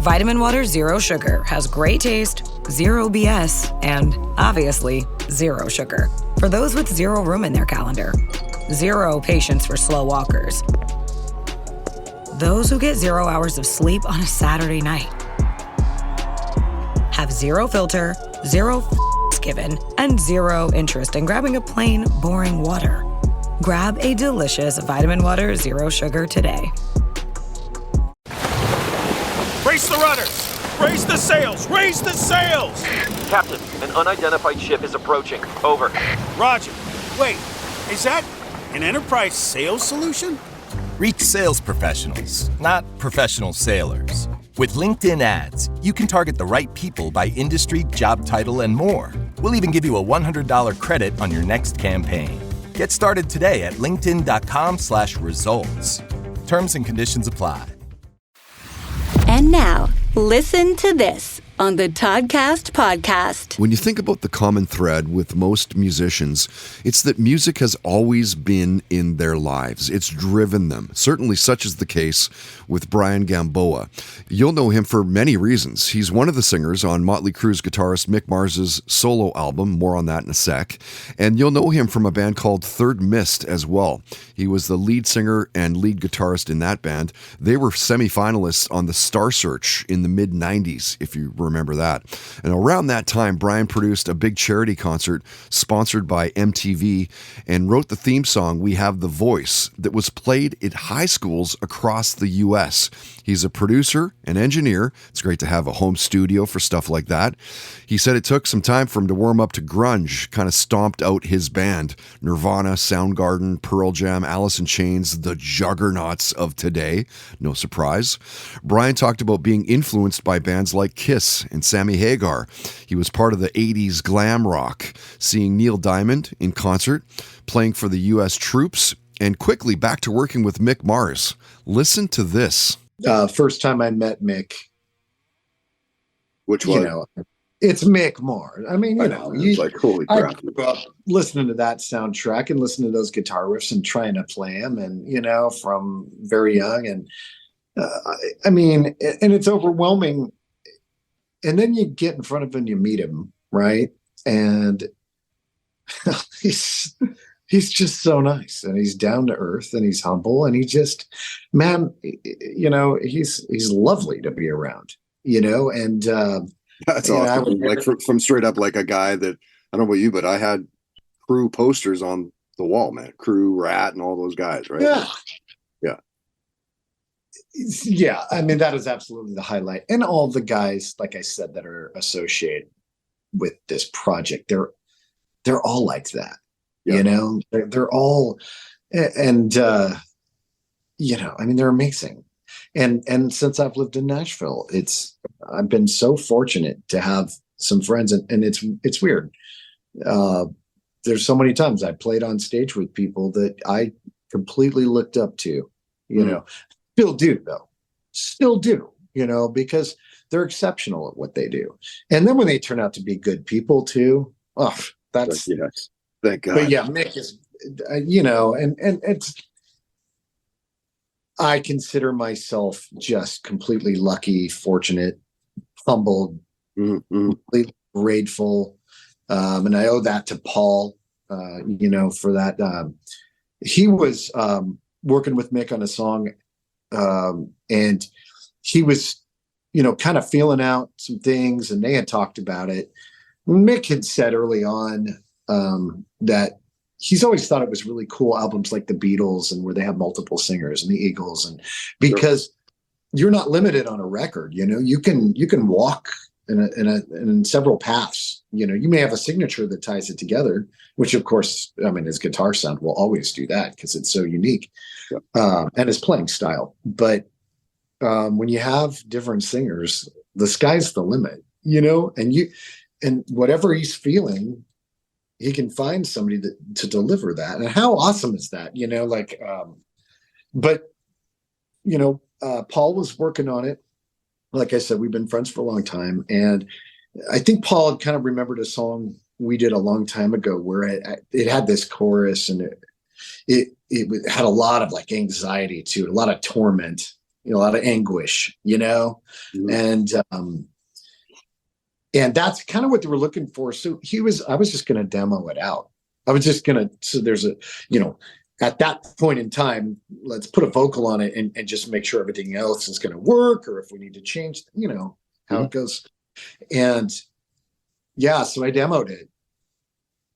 Vitamin Water Zero Sugar has great taste, zero BS, and obviously zero sugar. For those with zero room in their calendar, zero patience for slow walkers, those who get 0 hours of sleep on a Saturday night, have zero filter, zero given, and zero interest in grabbing a plain, boring water. Grab a delicious Vitamin Water Zero Sugar today. Raise the rudders! Raise the sails! Raise the sails! Captain, an unidentified ship is approaching. Over. Roger. Wait, is that an enterprise sales solution? Reach sales professionals, not professional sailors. With LinkedIn ads, you can target the right people by industry, job title, and more. We'll even give you a $100 credit on your next campaign. Get started today at linkedin.com/results. Terms and conditions apply. And now, listen to this on the Toddcast podcast. When you think about the common thread with most musicians, it's that music has always been in their lives. It's driven them. Certainly such is the case with Brion Gamboa. You'll know him for many reasons. He's one of the singers on Motley Crue's guitarist Mick Mars's solo album. More on that in a sec. And you'll know him from a band called Third Mist as well. He was the lead singer and lead guitarist in that band. They were semi-finalists on the Star Search in the mid-90s, if you remember that. And around that time, Brion produced a big charity concert sponsored by MTV and wrote the theme song, We Have the Voice, that was played at high schools across the U.S. He's a producer and engineer. It's great to have a home studio for stuff like that. He said it took some time for him to warm up to grunge, kind of stomped out his band. Nirvana, Soundgarden, Pearl Jam, Alice in Chains, the juggernauts of today. No surprise. Brion talked about being influenced by bands like Kiss and Sammy Hagar. He was part of the 80s glam rock, seeing Neil Diamond in concert, playing for the U.S. troops, and quickly back to working with Mick Mars. Listen to this. First time I met Mick. Which one? You know, it's Mick Mars. I mean, you know, it's like, holy crap. I grew up listening to that soundtrack and listening to those guitar riffs and trying to play them, and, you know, from very young. And I mean, and it's overwhelming. And then you get in front of him and you meet him, right? And he's just so nice, and he's down to earth, and he's humble, and he just, man, you know, he's lovely to be around, you know. And that's awesome. Like from straight up, like a guy that, I don't know about you, but I had Crew posters on the wall, man. Crew, Rat, and all those guys, right? Yeah. Yeah. Yeah. I mean, that is absolutely the highlight. And all the guys, like I said, that are associated with this project, they're all like that. Yeah. You know, they're all, and you know, I mean, they're amazing. And since I've lived in Nashville, I've been so fortunate to have some friends, and it's weird. There's so many times I played on stage with people that I completely looked up to, you know, still do, you know, because they're exceptional at what they do. And then when they turn out to be good people too, that's, yes. Thank God. But yeah, Mick is, you know, and it's, I consider myself just completely lucky, fortunate, humbled, completely grateful. And I owe that to Paul, you know, for that. He was working with Mick on a song, and he was, you know, kind of feeling out some things, and they had talked about it. Mick had said early on that he's always thought it was really cool albums like the Beatles, and where they have multiple singers, and the Eagles, and because you're not limited on a record, you know, you can walk in several paths. You know, you may have a signature that ties it together, which of course, I mean, his guitar sound will always do that because it's so unique, and his playing style. But when you have different singers, the sky's the limit, you know, and whatever he's feeling, he can find somebody to deliver that. And how awesome is that? You know, like, but you know, Paul was working on it. Like I said, we've been friends for a long time. And I think Paul had kind of remembered a song we did a long time ago where it had this chorus, and it had a lot of like anxiety to it, a lot of torment. a lot of anguish, and that's kind of what they were looking for. So I was just going to demo it out. I was just going to, so there's a, at that point in time, let's put a vocal on it and just make sure everything else is going to work, or if we need to change, how it goes. And yeah, so I demoed it,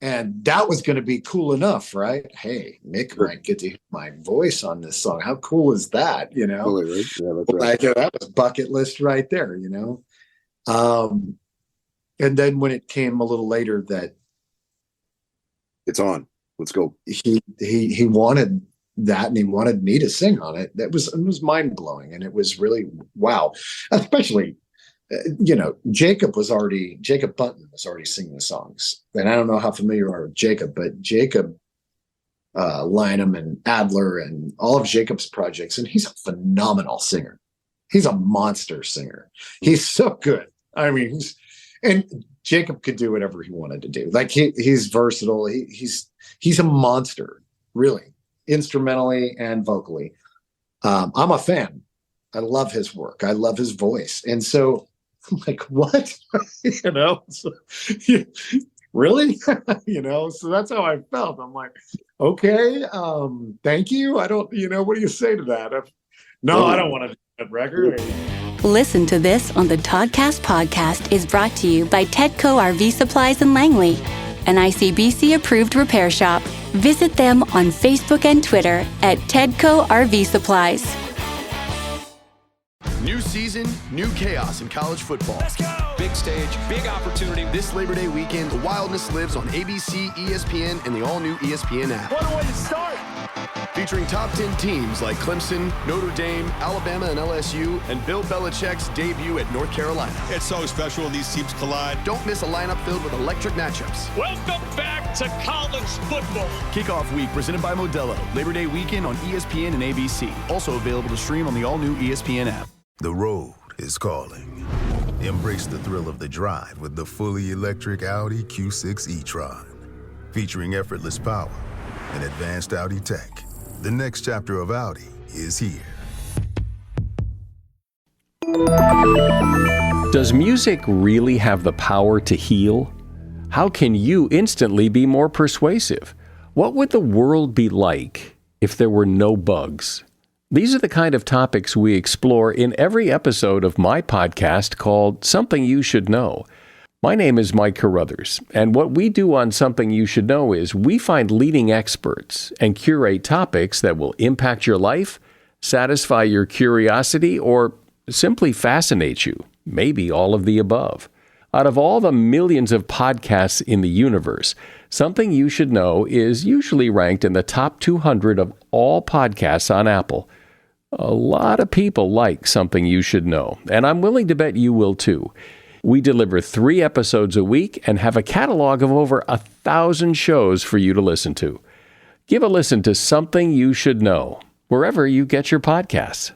and that was going to be cool enough, right? Hey, Mick might get to hear my voice on this song. How cool is that? Totally right. Yeah, that's right. That was bucket list right there, and then when it came a little later that it's on, let's go. He wanted that, and he wanted me to sing on it. It was mind blowing, and it was really wow. Especially, Jacob Bunton was already singing the songs, and I don't know how familiar you are with Jacob, but Jacob Lynham and Adler and all of Jacob's projects, and he's a phenomenal singer. He's a monster singer. He's so good. I mean, and Jacob could do whatever he wanted to do. Like he's versatile. He's a monster, really, instrumentally and vocally. I'm a fan. I love his work. I love his voice. And so I'm like, what? So, really? So that's how I felt. I'm like, okay, thank you. I don't, what do you say to that? I don't want to do that record. Listen to This on the Toddcast podcast is brought to you by Tedco RV Supplies in Langley, an ICBC-approved repair shop. Visit them on Facebook and Twitter at Tedco RV Supplies. New season, new chaos in college football. Let's go! Big stage, big opportunity. This Labor Day weekend, the wildness lives on ABC, ESPN, and the all-new ESPN app. What a way to start! Featuring top 10 teams like Clemson, Notre Dame, Alabama, and LSU, and Bill Belichick's debut at North Carolina. It's so special when these teams collide. Don't miss a lineup filled with electric matchups. Welcome back to college football. Kickoff week presented by Modelo. Labor Day weekend on ESPN and ABC. Also available to stream on the all-new ESPN app. The road is calling. Embrace the thrill of the drive with the fully electric Audi Q6 e-tron. Featuring effortless power and advanced Audi tech. The next chapter of Audi is here. Does music really have the power to heal? How can you instantly be more persuasive? What would the world be like if there were no bugs? These are the kind of topics we explore in every episode of my podcast called Something You Should Know. My name is Mike Carruthers, and what we do on Something You Should Know is we find leading experts and curate topics that will impact your life, satisfy your curiosity, or simply fascinate you, maybe all of the above. Out of all the millions of podcasts in the universe, Something You Should Know is usually ranked in the top 200 of all podcasts on Apple. A lot of people like Something You Should Know, and I'm willing to bet you will too. We deliver 3 episodes a week and have a catalog of over 1,000 shows for you to listen to. Give a listen to Something You Should Know, wherever you get your podcasts.